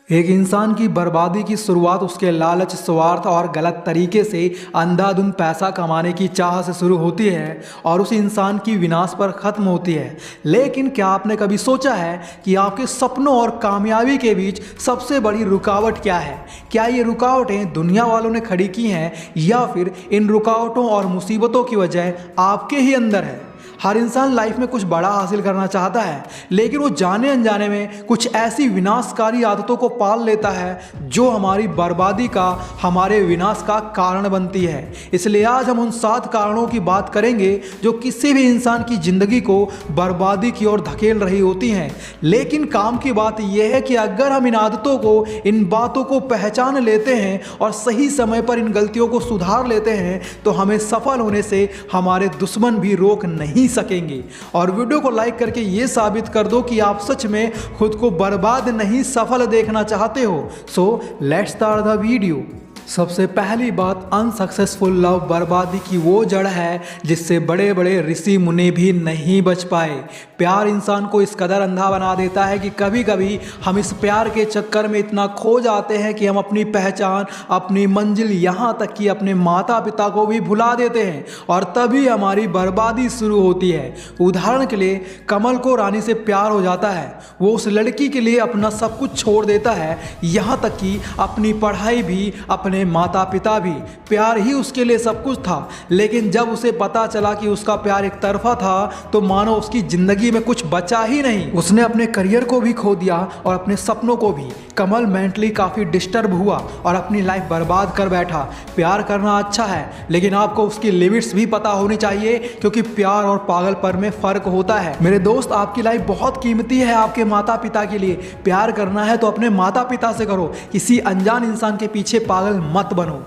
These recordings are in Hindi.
एक इंसान की बर्बादी की शुरुआत उसके लालच, स्वार्थ और गलत तरीके से अंधाधुंध पैसा कमाने की चाह से शुरू होती है और उस इंसान की विनाश पर ख़त्म होती है। लेकिन क्या आपने कभी सोचा है कि आपके सपनों और कामयाबी के बीच सबसे बड़ी रुकावट क्या है? क्या ये रुकावटें दुनिया वालों ने खड़ी की हैं या फिर इन रुकावटों और मुसीबतों की वजह आपके ही अंदर है? हर इंसान लाइफ में कुछ बड़ा हासिल करना चाहता है, लेकिन वो जाने अनजाने में कुछ ऐसी विनाशकारी आदतों को पाल लेता है जो हमारी बर्बादी का, हमारे विनाश का कारण बनती है। इसलिए आज हम उन 7 कारणों की बात करेंगे जो किसी भी इंसान की ज़िंदगी को बर्बादी की ओर धकेल रही होती हैं। लेकिन काम की बात यह है कि अगर हम इन आदतों को, इन बातों को पहचान लेते हैं और सही समय पर इन गलतियों को सुधार लेते हैं तो हमें सफल होने से हमारे दुश्मन भी रोक नहीं सकेंगे। और वीडियो को लाइक करके ये साबित कर दो कि आप सच में खुद को बर्बाद नहीं, सफल देखना चाहते हो। So let's start the video. सबसे पहली बात, अनसक्सेसफुल लव बर्बादी की वो जड़ है जिससे बड़े बड़े ऋषि मुनि भी नहीं बच पाए। प्यार इंसान को इस कदर अंधा बना देता है कि कभी कभी हम इस प्यार के चक्कर में इतना खो जाते हैं कि हम अपनी पहचान, अपनी मंजिल, यहाँ तक कि अपने माता पिता को भी भुला देते हैं और तभी हमारी बर्बादी शुरू होती है। उदाहरण के लिए, कमल को रानी से प्यार हो जाता है, वो उस लड़की के लिए अपना सब कुछ छोड़ देता है, यहाँ तक कि अपनी पढ़ाई भी, अपने माता पिता भी। प्यार ही उसके लिए सब कुछ था। लेकिन जब उसे पता चला कि उसका प्यार एक तरफा था तो मानो उसकी जिंदगी में कुछ बचा ही नहीं। उसने अपने करियर को भी खो दिया और अपने सपनों को भी। कमल मेंटली काफ़ी डिस्टर्ब हुआ और अपनी लाइफ बर्बाद कर बैठा। प्यार करना अच्छा है, लेकिन आपको उसकी लिमिट्स भी पता होनी चाहिए, क्योंकि प्यार और पागलपन में फ़र्क होता है। मेरे दोस्त, आपकी लाइफ बहुत कीमती है आपके माता पिता के लिए। प्यार करना है तो अपने माता पिता से करो, किसी अनजान इंसान के पीछे पागल मत बनो।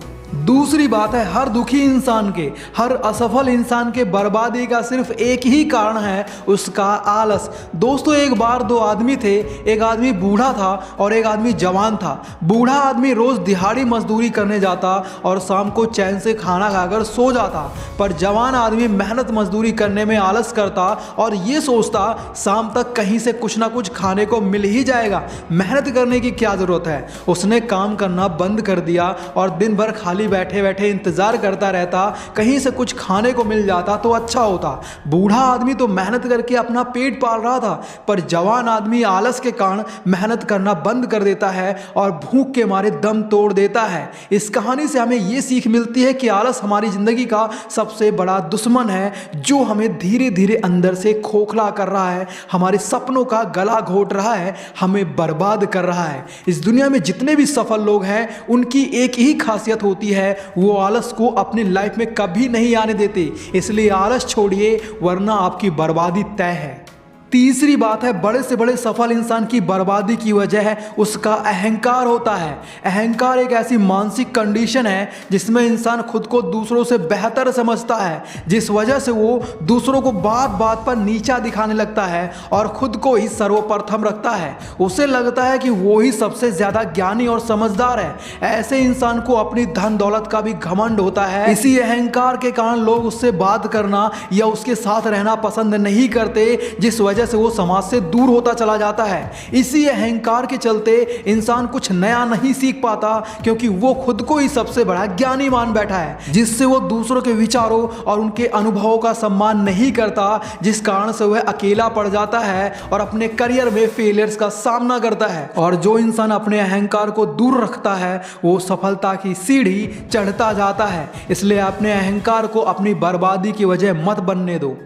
दूसरी बात है, हर दुखी इंसान के, हर असफल इंसान के बर्बादी का सिर्फ एक ही कारण है, उसका आलस। दोस्तों, एक बार 2 आदमी थे। एक आदमी बूढ़ा था और एक आदमी जवान था। बूढ़ा आदमी रोज दिहाड़ी मजदूरी करने जाता और शाम को चैन से खाना खाकर सो जाता, पर जवान आदमी मेहनत मजदूरी करने में आलस करता और ये सोचता शाम तक कहीं से कुछ ना कुछ खाने को मिल ही जाएगा, मेहनत करने की क्या जरूरत है। उसने काम करना बंद कर दिया और दिन भर खाली बैठे बैठे इंतजार करता रहता, कहीं से कुछ खाने को मिल जाता तो अच्छा होता। बूढ़ा आदमी तो मेहनत करके अपना पेट पाल रहा था, पर जवान आदमी आलस के कारण मेहनत करना बंद कर देता है और भूख के मारे दम तोड़ देता है। इस कहानी से हमें यह सीख मिलती है कि आलस हमारी जिंदगी का सबसे बड़ा दुश्मन है, जो हमें धीरे धीरे अंदर से खोखला कर रहा है, हमारे सपनों का गला घोट रहा है, हमें बर्बाद कर रहा है। इस दुनिया में जितने भी सफल लोग हैं, उनकी एक ही खासियत होती है, वो आलस को अपनी लाइफ में कभी नहीं आने देते। इसलिए आलस छोड़िए, वरना आपकी बर्बादी तय है। तीसरी बात है, बड़े से बड़े सफल इंसान की बर्बादी की वजह है उसका अहंकार होता है। अहंकार एक ऐसी मानसिक कंडीशन है जिसमें इंसान खुद को दूसरों से बेहतर समझता है, जिस वजह से वो दूसरों को बात बात पर नीचा दिखाने लगता है और खुद को ही सर्वप्रथम रखता है। उसे लगता है कि वो ही सबसे ज्यादा ज्ञानी और समझदार है। ऐसे इंसान को अपनी धन दौलत का भी घमंड होता है। इसी अहंकार के कारण लोग उससे बात करना या उसके साथ रहना पसंद नहीं करते, जिस वजह से वो समाज से दूर होता चला जाता है। इसी अहंकार के चलते इंसान कुछ नया नहीं सीख पाता, क्योंकि वो खुद को ही सबसे बड़ा ज्ञानी मान बैठा है, जिससे वो दूसरों के विचारों और उनके अनुभवों का सम्मान नहीं करता, जिस कारण से वह अकेला पड़ जाता है और अपने करियर में फेलियर्स का सामना करता है। और जो इंसान अपने अहंकार को दूर रखता है वो सफलता की सीढ़ी चढ़ता जाता है। इसलिए अपने अहंकार को अपनी बर्बादी की वजह मत बनने दो।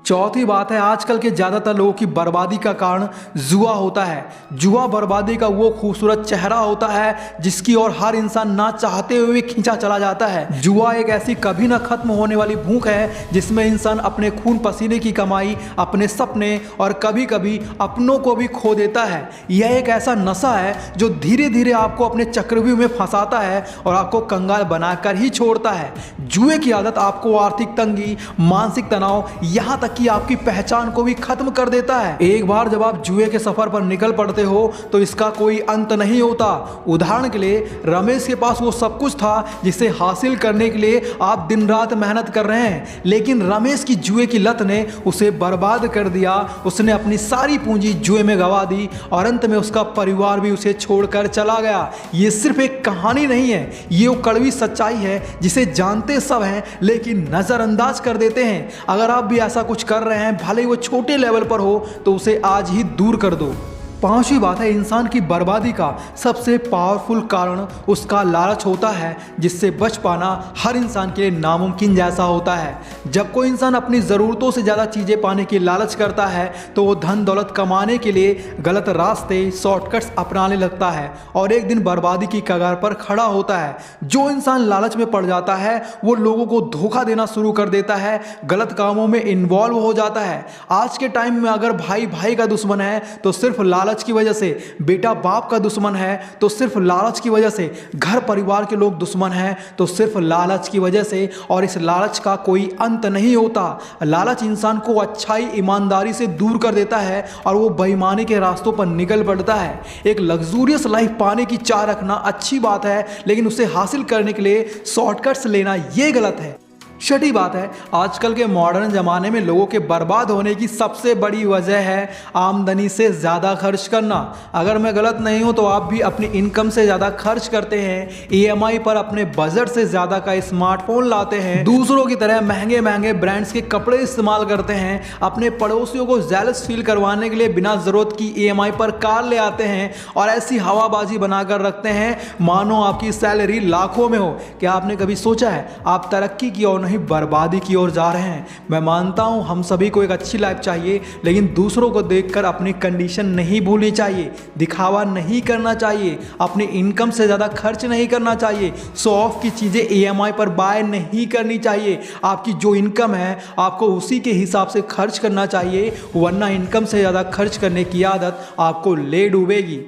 चौथी बात है, आजकल के ज़्यादातर लोगों की बर्बादी का कारण जुआ होता है। जुआ बर्बादी का वो खूबसूरत चेहरा होता है जिसकी ओर हर इंसान ना चाहते हुए खींचा चला जाता है। जुआ एक ऐसी कभी ना खत्म होने वाली भूख है जिसमें इंसान अपने खून पसीने की कमाई, अपने सपने और कभी कभी अपनों को भी खो देता है। यह एक ऐसा नशा है जो धीरे धीरे आपको अपने चक्रव्यूह में फंसाता है और आपको कंगाल बनाकर ही छोड़ता है। जुए की आदत आपको आर्थिक तंगी, मानसिक तनाव, यहाँ तक की आपकी पहचान को भी खत्म कर देता है। एक बार जब आप जुए के सफर पर निकल पड़ते हो तो इसका कोई अंत नहीं होता। उदाहरण के लिए रमेश के पास वो सब कुछ था जिसे हासिल करने के लिए आप दिन रात मेहनत कर रहे हैं, लेकिन रमेश की जुए की लत ने उसे बर्बाद कर दिया। उसने अपनी सारी पूंजी जुए में गवा दी और अंत में उसका परिवार भी उसे छोड़कर चला गया। ये सिर्फ एक कहानी नहीं है, ये वो कड़वी सच्चाई है जिसे जानते सब हैं लेकिन नजरअंदाज कर देते हैं। अगर आप भी ऐसा कुछ कर रहे हैं, भले ही वो छोटे लेवल पर हो, तो उसे आज ही दूर कर दो। पांचवी बात है, इंसान की बर्बादी का सबसे पावरफुल कारण उसका लालच होता है, जिससे बच पाना हर इंसान के लिए नामुमकिन जैसा होता है। जब कोई इंसान अपनी ज़रूरतों से ज़्यादा चीज़ें पाने की लालच करता है तो वो धन दौलत कमाने के लिए गलत रास्ते शॉर्टकट्स अपनाने लगता है और एक दिन बर्बादी की कगार पर खड़ा होता है। जो इंसान लालच में पड़ जाता है वो लोगों को धोखा देना शुरू कर देता है, गलत कामों में इन्वॉल्व हो जाता है। आज के टाइम में अगर भाई भाई का दुश्मन है तो सिर्फ लालच की वजह से, बेटा बाप का दुश्मन है तो सिर्फ लालच की वजह से, घर परिवार के लोग दुश्मन हैं तो सिर्फ लालच की वजह से। और इस लालच का कोई अंत नहीं होता। लालच इंसान को अच्छाई ईमानदारी से दूर कर देता है और वो बेईमानी के रास्तों पर निकल पड़ता है। एक लग्जूरियस लाइफ पाने की चाह रखना अच्छी बात है, लेकिन उसे हासिल करने के लिए शॉर्टकट्स लेना ये गलत है। छठी बात है, आजकल के मॉडर्न ज़माने में लोगों के बर्बाद होने की सबसे बड़ी वजह है आमदनी से ज़्यादा खर्च करना। अगर मैं गलत नहीं हूं तो आप भी अपनी इनकम से ज़्यादा खर्च करते हैं, ईएमआई पर अपने बजट से ज़्यादा का स्मार्टफोन लाते हैं, दूसरों की तरह महंगे महंगे ब्रांड्स के कपड़े इस्तेमाल करते हैं, अपने पड़ोसियों को जेलस फील करवाने के लिए बिना ज़रूरत की ईएमआई पर कार ले आते हैं और ऐसी हवाबाजी बनाकर रखते हैं मानो आपकी सैलरी लाखों में हो। क्या आपने कभी सोचा है आप तरक्की की और नहीं बर्बादी की ओर जा रहे हैं? मैं मानता हूं हम सभी को एक अच्छी लाइफ चाहिए, लेकिन दूसरों को देखकर अपनी कंडीशन नहीं भूलनी चाहिए, दिखावा नहीं करना चाहिए, अपनी इनकम से ज़्यादा खर्च नहीं करना चाहिए, शो ऑफ की चीज़ें ईएमआई पर बाय नहीं करनी चाहिए। आपकी जो इनकम है आपको उसी के हिसाब से खर्च करना चाहिए, वरना इनकम से ज़्यादा खर्च करने की आदत आपको ले डूबेगी।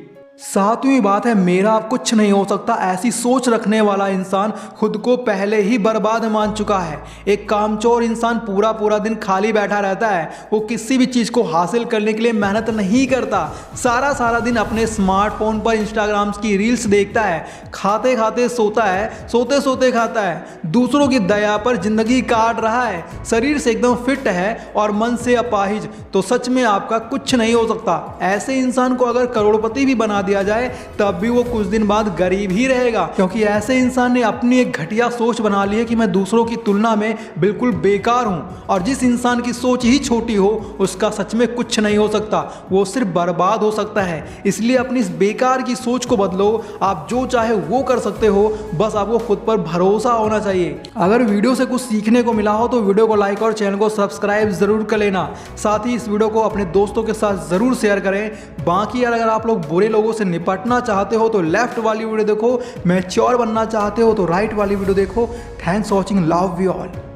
सातवीं बात है, मेरा अब कुछ नहीं हो सकता। ऐसी सोच रखने वाला इंसान खुद को पहले ही बर्बाद मान चुका है। एक कामचोर इंसान पूरा पूरा दिन खाली बैठा रहता है, वो किसी भी चीज़ को हासिल करने के लिए मेहनत नहीं करता, सारा सारा दिन अपने स्मार्टफोन पर इंस्टाग्राम की रील्स देखता है, खाते खाते सोता है, सोते सोते खाता है, दूसरों की दया पर जिंदगी काट रहा है, शरीर से एकदम फिट है और मन से अपाहिज, तो सच में आपका कुछ नहीं हो सकता। ऐसे इंसान को अगर करोड़पति भी बना दिया जाए तब भी वो कुछ दिन बाद गरीब ही रहेगा, क्योंकि ऐसे इंसान ने अपनी एक घटिया सोच बना ली है कि मैं दूसरों की तुलना में बिल्कुल बेकार हूं। और जिस इंसान की सोच ही छोटी हो उसका सच में कुछ नहीं हो सकता, वो सिर्फ बर्बाद हो सकता है। इसलिए अपनी इस बेकार की सोच को बदलो। आप जो चाहे वो कर सकते हो, बस आपको खुद पर भरोसा होना चाहिए। अगर वीडियो से कुछ सीखने को मिला हो तो वीडियो को लाइक और चैनल को सब्सक्राइब जरूर कर लेना। साथ ही इस वीडियो को अपने दोस्तों के साथ जरूर शेयर करें। बाकी अगर आप लोग बुरे लोगों से निपटना चाहते हो तो लेफ्ट वाली वीडियो देखो, मैच्योर बनना चाहते हो तो राइट वाली वीडियो देखो। Thanks for watching, love you all.